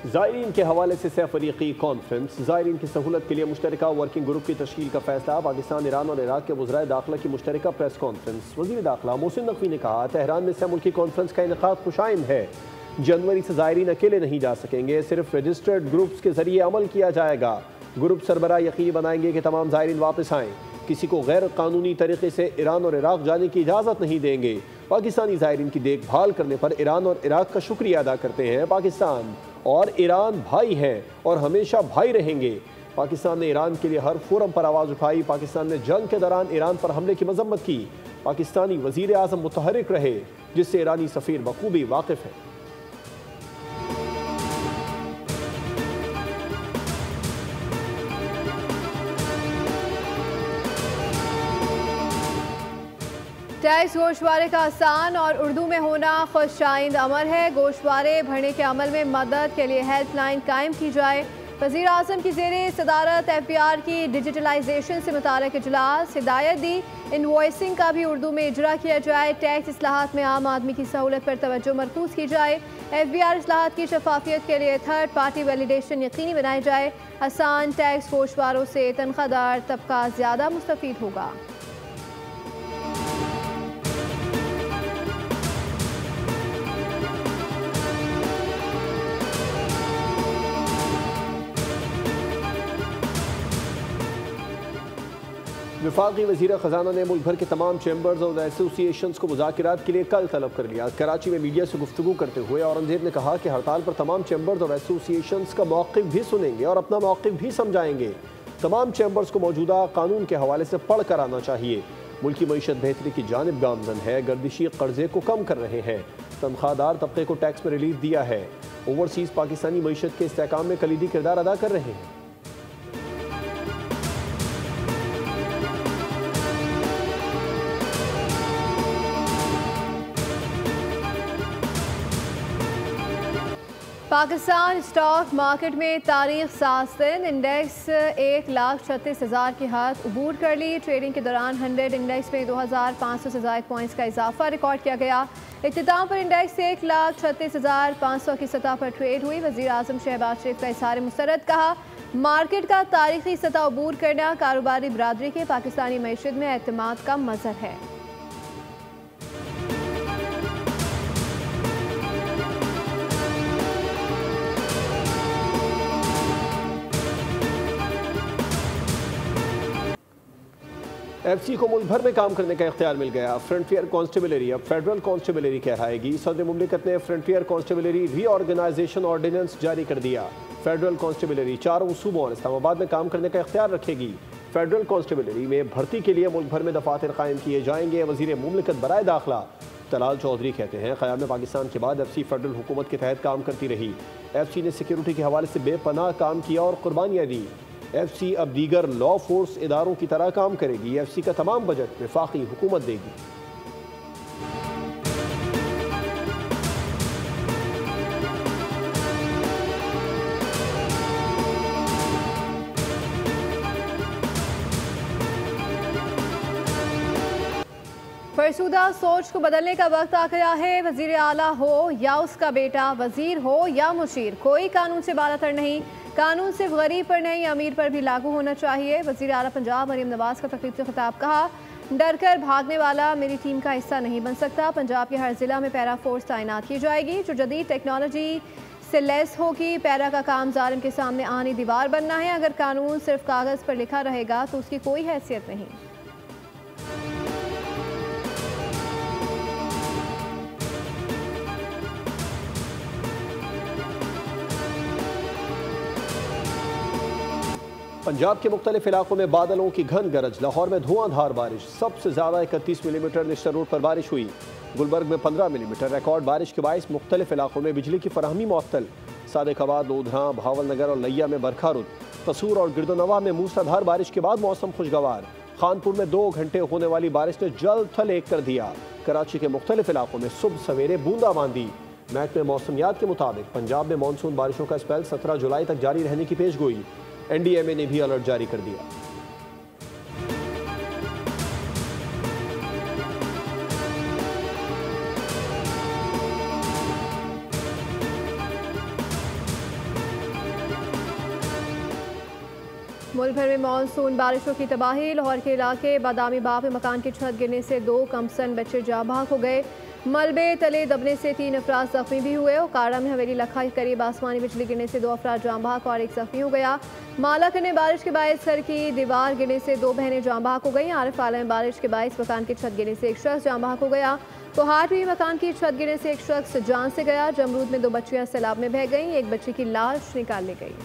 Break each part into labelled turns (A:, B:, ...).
A: ज़ायरीन के हवाले से सह-फरीक़ी कॉन्फ्रेंस। ज़ायरीन की सहूलत के लिए मुश्तरका वर्किंग ग्रुप की तश्कील का फैसला। पाकिस्तान, ईरान और इराक के वज़राए दाखिला की मुश्तरका प्रेस कॉन्फ्रेंस। वज़ीर दाखिला मोहसिन नकवी ने कहा, तेहरान में सह मुल्की कॉन्फ्रेंस का इनेकाद खुशाइंद है। जनवरी से ज़ायरीन अकेले नहीं जा सकेंगे, सिर्फ रजिस्टर्ड ग्रुप्स के जरिए अमल किया जाएगा। ग्रुप सरबराह यकीनी बनाएंगे कि तमाम ज़ायरीन वापस आएँ। किसी को गैर कानूनी तरीके से ईरान और इराक जाने की इजाज़त नहीं देंगे। पाकिस्तानी ज़ायरीन की देखभाल करने पर ईरान और इराक का शुक्रिया अदा करते हैं। पाकिस्तान और ईरान भाई हैं और हमेशा भाई रहेंगे। पाकिस्तान ने ईरान के लिए हर फोरम पर आवाज़ उठाई। पाकिस्तान ने जंग के दौरान ईरान पर हमले की मजम्मत की। पाकिस्तानी वज़ीर आज़म मुतहर्रिक रहे, जिससे ईरानी सफ़ीर बखूबी वाकिफ़ है।
B: टैक्स गोशवारे का आसान और उर्दू में होना खुशाइंद अमल है। गोशवारे भरने के अमल में मदद के लिए हेल्पलाइन कायम की जाए। वज़ीर आज़म की ज़ेरे सदारत FBR की डिजिटलाइजेशन से मुताल्लिक़ इजलास। हिदायत दी इनवॉइसिंग का भी उर्दू में इजरा किया जाए। टैक्स इस्लाहात में आम आदमी की सहूलत पर तवज्जो मरकूज़ की जाए। FBR इस्लाहात की शफाफियत के लिए थर्ड पार्टी वैलिडेशन यकीनी बनाई जाए। आसान टैक्स गोशवारों से तनख्वाहदार तबका ज़्यादा मुस्तफ़ीद होगा।
A: वफाकी वज़ीर ख़जाना ने मुल्क भर के तमाम चैम्बर्स और एसोसिएशंस को मुज़ाकरात के लिए कल तलब कर लिया। कराची में मीडिया से गुफ्तगू करते हुए औरंगज़ेब ने कहा कि हड़ताल पर तमाम चैम्बर्स और एसोसिएशंस का मौक़िफ़ भी सुनेंगे और अपना मौक़िफ़ भी समझाएंगे। तमाम चैम्बर्स को मौजूदा कानून के हवाले से पढ़ कर आना चाहिए। मुल्क की मईशत बेहतरी की जानिब गामज़न है। गर्दिशी कर्जे को कम कर रहे हैं। तनख्वाहदार तबके को टैक्स में रिलीफ दिया है। ओवरसीज़ पाकिस्तानी मईशत के इस्तेहकाम में कलीदी किरदार अदा कर रहे हैं।
B: पाकिस्तान स्टॉक मार्केट में तारीख साज दिन। इंडेक्स 1,36,000 की हद अबूर कर ली। ट्रेडिंग के दौरान 100 इंडेक्स में 2,500 से ज़ायद पॉइंट्स का इजाफा रिकॉर्ड किया गया। इख्तिताम पर इंडेक्स 1,36,500 की सतह पर ट्रेड हुई। वज़ीर आज़म शहबाज शरीफ का इज़हार मुसर्रत। कहा, मार्केट का तारीखी सतह अबूर करना कारोबारी बरादरी के पाकिस्तानी मईशत में एतमाद का मज़हर है।
A: FC को मुल्क भर में काम करने का इख्तियार मिल गया। फ्रंटियर कॉन्स्टेबलरी अब फेडरल कॉन्स्टेबलरी कहलाएगी। सदर मुमलिकत ने फ्रंटियर कॉन्स्टेबलरी रीऑर्गेनाइजेशन ऑर्डिनेंस जारी कर दिया। फेडरल कॉन्स्टेबलरी 4 सूबों और इस्लामाबाद में काम करने का इख्तियार रखेगी। फेडरल कॉन्स्टेबलरी में भर्ती के लिए मुल्क भर में दफातर कायम किए जाएंगे। वज़ीर मुमलिकत बराए दाखिला तलाल चौधरी कहते हैं, क़याम पाकिस्तान के बाद FC फेडरल हुकूमत के तहत काम करती रही। FC ने सिक्योरिटी के हवाले से बेपनाह काम किया और कुर्बानियाँ दी। FC अब दीगर लॉ फोर्स इदारों की तरह काम करेगी। FC का तमाम बजट वफाकी हुकूमत देगी।
B: फरसुदा सोच को बदलने का वक्त आ गया है। वज़ीर आला हो या उसका बेटा, वज़ीर हो या मुशीर, कोई कानून से बालातर नहीं। कानून सिर्फ गरीब पर नहीं, अमीर पर भी लागू होना चाहिए। वज़ीर आला पंजाब मरीम नवाज का तकरीब से खिताब। कहा, डर कर भागने वाला मेरी टीम का हिस्सा नहीं बन सकता। पंजाब के हर ज़िला में पैरा फोर्स तैनात की जाएगी जो जदीद टेक्नोलॉजी से लैस होगी। पैरा का काम जालिम के सामने आनी दीवार बनना है। अगर कानून सिर्फ कागज़ पर लिखा रहेगा तो उसकी कोई हैसियत नहीं।
A: पंजाब के मुख्तलिफ इलाकों में बादलों की घन गरज। लाहौर में धुआंधार बारिश। सबसे ज़्यादा 31 मिलीमीटर निश्तर रोड पर बारिश हुई। गुलबर्ग में 15 मिलीमीटर रिकॉर्ड बारिश के बायस मुख्तलिफ इलाकों में बिजली की फराहमी मुअत्तल। सादिकाबाद, लोधरा, भावल नगर और लिया में बरखा रुत। कसूर और गिरदोनवा में मूसलाधार बारिश के बाद मौसम खुशगवार। खानपुर में 2 घंटे होने वाली बारिश ने जल थल एक कर दिया। कराची के मुख्तलिफ इलाकों में सुबह सवेरे बूंदाबांदी। महकमे मौसमियात के मुताबिक पंजाब में मानसून बारिशों का स्पेल 17 जुलाई तक जारी रहने की पेशगोई। NDMA ने भी अलर्ट जारी कर दिया।
B: मुल्क भर में मानसून बारिशों की तबाही। लाहौर के इलाके बादामी बाग में मकान की छत गिरने से 2 कमसन बच्चे जाँ बहक हो गए। मलबे तले दबने से 3 अफराद जख्मी भी हुए और काड़ा में हवेली लखा के करीब आसमानी बिजली गिरने से 2 अफराद जाँ बहक और 1 जख्मी हो गया। मालक ने बारिश के बायस घर की दीवार गिरने से 2 बहनें जाँ बहक हो गई। आरिफ आला में बारिश के बायस मकान की छत गिरने से 1 शख्स जाँ बहक हो गया। कोहाट में मकान की छत गिरने से 1 शख्स जान से गया। जमरूद में 2 बच्चियां सैलाब में बह गईं। एक बच्ची की लाश निकाल ली गई।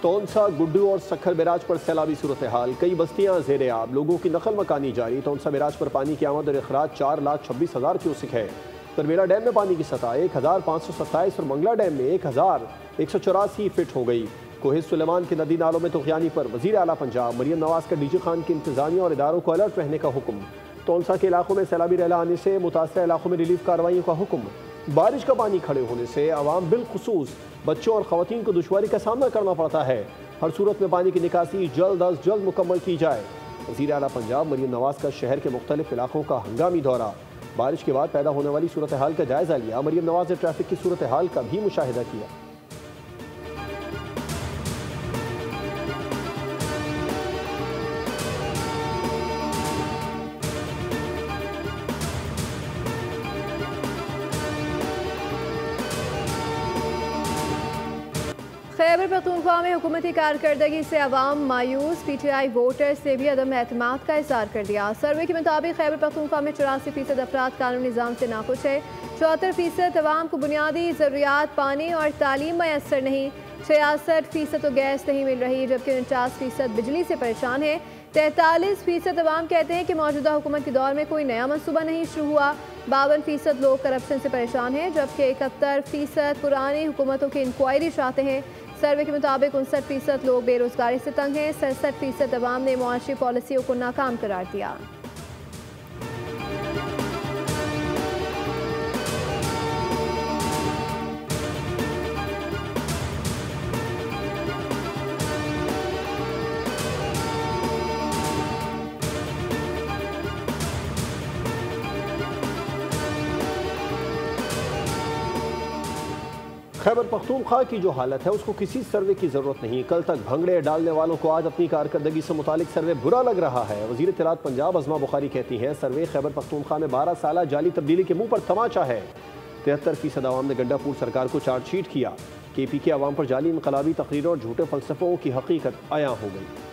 A: तौंसा, गुड्डू और सखर बैराज पर सैलाबी सूरत हाल। कई बस्तियां जेर आब, लोगों की नकल मकानी जारी। तौंसा बैराज पर पानी की आमद और अखराज 4,26,000 क्यूसिक है। तरबेला डैम में पानी की सतह 1,527 और मंगला डैम में 1,184 फिट हो गई। कोहे सुलेमान के नदी नालों में तुग़यानी पर वज़ीर आला पंजाब मरियम नवाज का डीजी खान की इंतजामिया और इदारों को अलर्ट रहने का हुक्म। तौंसा के इलाकों में सैलाबी रैला आने से मुतासरा इलाकों में रिलीफ कार्रवाइयों का हुक्म। बारिश का पानी खड़े होने से आवाम बिलखुसूस बच्चों और ख़वातीन को दुश्वारी का सामना करना पड़ता है। हर सूरत में पानी की निकासी जल्द अज जल्द मुकम्मल की जाए। वज़ीर आला पंजाब मरियम नवाज का शहर के मुख्तलिफ इलाकों का हंगामी दौरा। बारिश के बाद पैदा होने वाली सूरत हाल का जायज़ा लिया। मरियम नवाज ने ट्रैफिक की सूरत हाल का भी मुशाहिदा किया।
B: खैबर पख्तूनख्वा में हुकूमती कारकर्दगी से अवाम मायूस। PTI वोटर्स ने भी अदम एतमाद का इज़हार कर दिया। सर्वे के मुताबिक खैबर पख्तूनख्वा में 84% अफराद कानूनी निज़ाम से नाखुश है। 74% अवाम को बुनियादी ज़रूरियात पानी और तालीम मैसर नहीं। 66% तो गैस नहीं मिल रही, जबकि 49% बिजली से परेशान है। 43% अवाम कहते हैं कि मौजूदा हुकूमत के दौर में कोई नया मनसूबा नहीं शुरू हुआ। 52% लोग करप्शन से परेशान हैं, जबकि 71% पुरानी हुकूमतों की इंक्वायरी चाहते हैं। सर्वे के मुताबिक 59% लोग बेरोजगारी से तंग हैं। 67% अवाम ने मुआशी पॉलिसियों को नाकाम करार दिया।
A: खैबर पख्तूनख्वा की जो हालत है उसको किसी सर्वे की ज़रूरत नहीं। कल तक भंगड़े डालने वालों को आज अपनी कारकर्दगी से मुतालिक सर्वे बुरा लग रहा है। वज़ीर इत्तलात पंजाब अज़मा बुखारी कहती हैं सर्वे खैबर पख्तूनख्वा में 12 साल जाली तब्दीली के मुंह पर तमाचा है। 73% आवाम ने गंडापुर सरकार को चार्जशीट किया। KPK आवाम पर जाली इनकलाबी तकरीरों और झूठे फलसफों की हकीकत आया हो गई।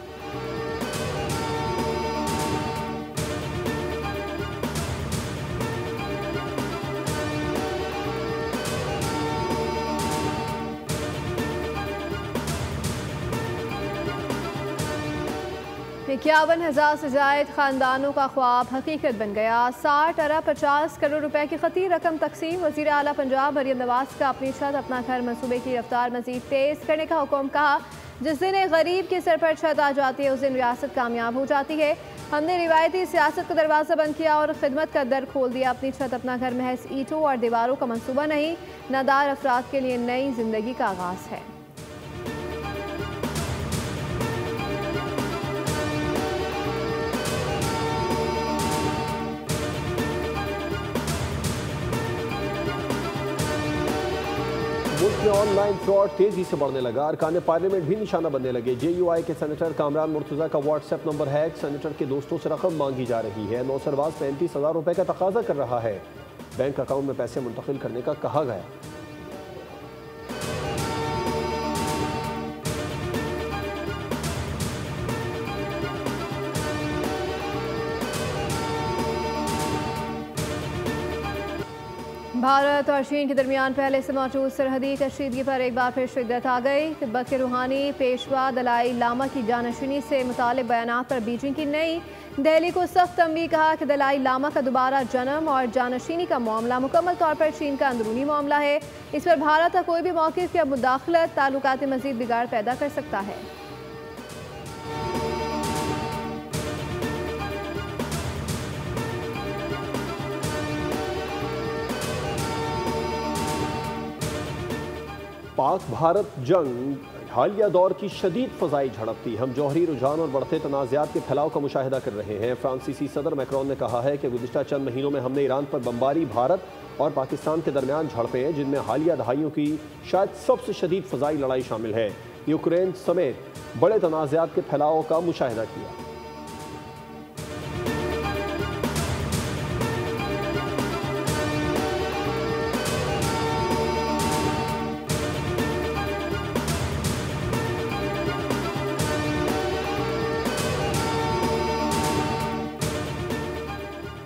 B: इक्यावन 51,000 से जायद खानदानों का ख्वाब हकीकत बन गया। 60 अरब 50 करोड़ रुपए की खती रकम तकसीम। वज़ीर आला पंजाब मरियम नवाज का अपनी छत अपना घर मनसूबे की रफ्तार मजीद तेज करने का हुक्म। कहा जिस दिन एक गरीब के सर पर छत आ जाती है उस दिन रियासत कामयाब हो जाती है। हमने रिवायती सियासत का दरवाज़ा बंद किया और खिदमत का दर खोल दिया। अपनी छत अपना घर महज ईंटों और दीवारों का मनसूबा नहीं, नादार अफराद के लिए नई जिंदगी का आगाज़ है।
A: मुल्क में ऑनलाइन फ्रॉड तेजी से बढ़ने लगा। अरकान पार्लियामेंट भी निशाना बनने लगे। JUI के सेनेटर कामरान मुर्तज़ा का व्हाट्सएप नंबर हैक। सेनेटर के दोस्तों से रकम मांगी जा रही है। नौसरवाज 35,000 रुपए का तकाजा कर रहा है। बैंक अकाउंट में पैसे मुंतकिल करने का कहा गया।
B: भारत और चीन के दरमियान पहले से मौजूद सरहदी कशीदगी पर एक बार फिर शिद्दत आ गई। तिब्बत के रूहानी पेशवा दलाई लामा की जानशीनी से मुतालिक बयानात पर बीजिंग की नई दिल्ली को सख्त तंबीह। कहा कि दलाई लामा का दोबारा जन्म और जानशीनी का मामला मुकम्मल तौर पर चीन का अंदरूनी मामला है। इस पर भारत का कोई भी मौक़िफ़ या मुदाखलत ताल्लुकात में मज़ीद बिगाड़ पैदा कर सकता है।
A: पाक भारत जंग हालिया दौर की शदीद फ़ज़ाई झड़प थी। हम जौहरी रुझान और बढ़ते तनाज़ात के फैलाव का मुशाहिदा कर रहे हैं। फ्रांसीसी सदर मैक्रोन ने कहा है कि गुज़िश्ता चंद महीनों में हमने ईरान पर बमबारी, भारत और पाकिस्तान के दरमियान झड़पें हैं जिनमें हालिया दहाइयों की शायद सबसे शदीद फ़ज़ाई लड़ाई शामिल है। यूक्रेन समेत बड़े तनाज़ात के फैलाव का मुशाहिदा किया।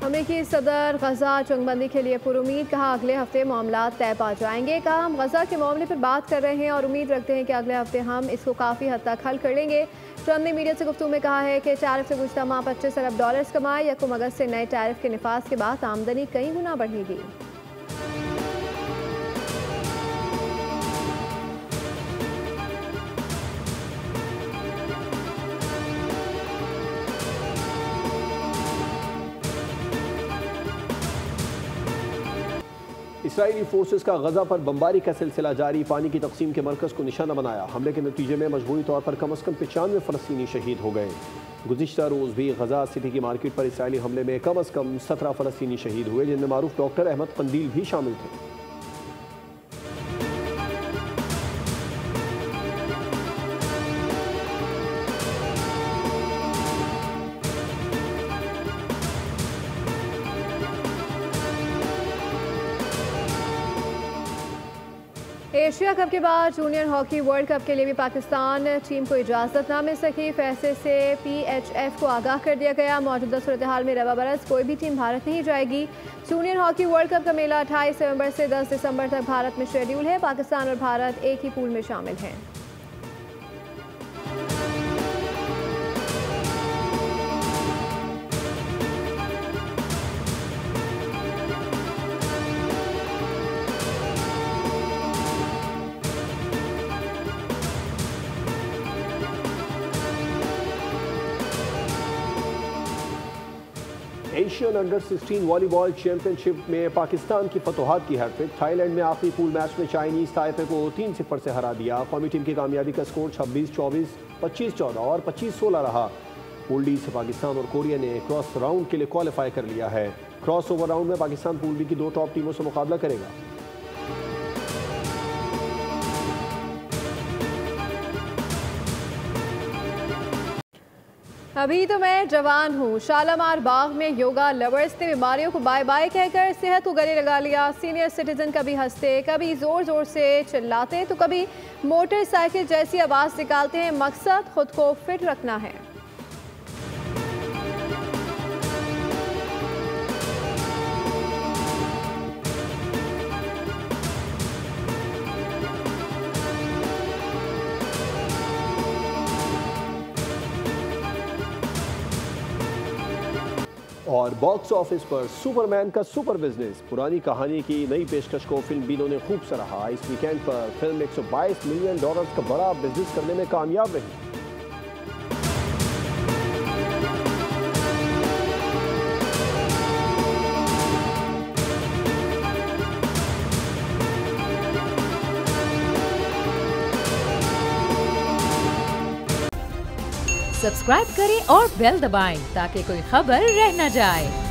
B: अमेरिकी सदर गजा जंगबंदी के लिए पुरुमीद, कहा अगले हफ्ते मामला तय पा जाएंगे। कहा हम गजा के मामले पर बात कर रहे हैं और उम्मीद रखते हैं कि अगले हफ्ते हम इसको काफ़ी हद तक हल कर लेंगे। ट्रंप ने मीडिया से गुफ्तगू में कहा है कि टैरिफ से गुज़श्ता माह 25 अरब डॉलर्स कमाए। यकम अगस्त से नए टैरिफ के निफाज के बाद आमदनी कई गुना बढ़ेगी।
A: इसराइली फोर्सेस का गजा पर बमबारी का सिलसिला जारी। पानी की तकसीम के मरकज़ को निशाना बनाया। हमले के नतीजे में मजबूरी तौर पर कम अज़ कम 95 फ़लस्तीनी शहीद हो गए। गुज़िश्ता रोज़ भी गजा सिटी की मार्केट पर इसराइली हमले में कम अज़ कम 17 फ़लस्तीनी शहीद हुए, जिनमें मारूफ डॉक्टर अहमद कंदील भी शामिल थे।
B: एशिया कप के बाद जूनियर हॉकी वर्ल्ड कप के लिए भी पाकिस्तान टीम को इजाज़त ना मिल सकी। फैसले से PHF को आगाह कर दिया गया। मौजूदा सूरत हाल में रवा बरस कोई भी टीम भारत नहीं जाएगी। जूनियर हॉकी वर्ल्ड कप का मेला 28 नवंबर से 10 दिसंबर तक भारत में शेड्यूल है। पाकिस्तान और भारत एक ही पूल में शामिल हैं।
A: एशियन अंडर 16 वॉलीबॉल चैंपियनशिप में पाकिस्तान की फतोहात की हैट्रिक। थाईलैंड में आखिरी पूल मैच में चाइनीज ताइपे को 3-0 से हरा दिया। कौमी टीम की कामयाबी का स्कोर 26-24, 25-14 और 25-16 रहा। पूल डी से पाकिस्तान और कोरिया ने क्रॉस राउंड के लिए क्वालिफाई कर लिया है। क्रॉस ओवर राउंड में पाकिस्तान पूल बी की 2 टॉप टीमों से मुकाबला करेगा।
B: अभी तो मैं जवान हूँ। शालामार बाग में योगा लवर्स ने बीमारियों को बाय बाय कहकर सेहत को गले लगा लिया। सीनियर सिटीजन कभी हंसते, कभी जोर जोर से चिल्लाते, तो कभी मोटरसाइकिल जैसी आवाज़ निकालते हैं। मकसद खुद को फिट रखना है।
A: और बॉक्स ऑफिस पर सुपरमैन का सुपर बिजनेस। पुरानी कहानी की नई पेशकश को फिल्म बीनों ने खूब सराहा। इस वीकेंड पर फिल्म $122 मिलियन का बड़ा बिजनेस करने में कामयाब रही।
C: सब्सक्राइब करें और बेल दबाएं ताकि कोई खबर रह न जाए।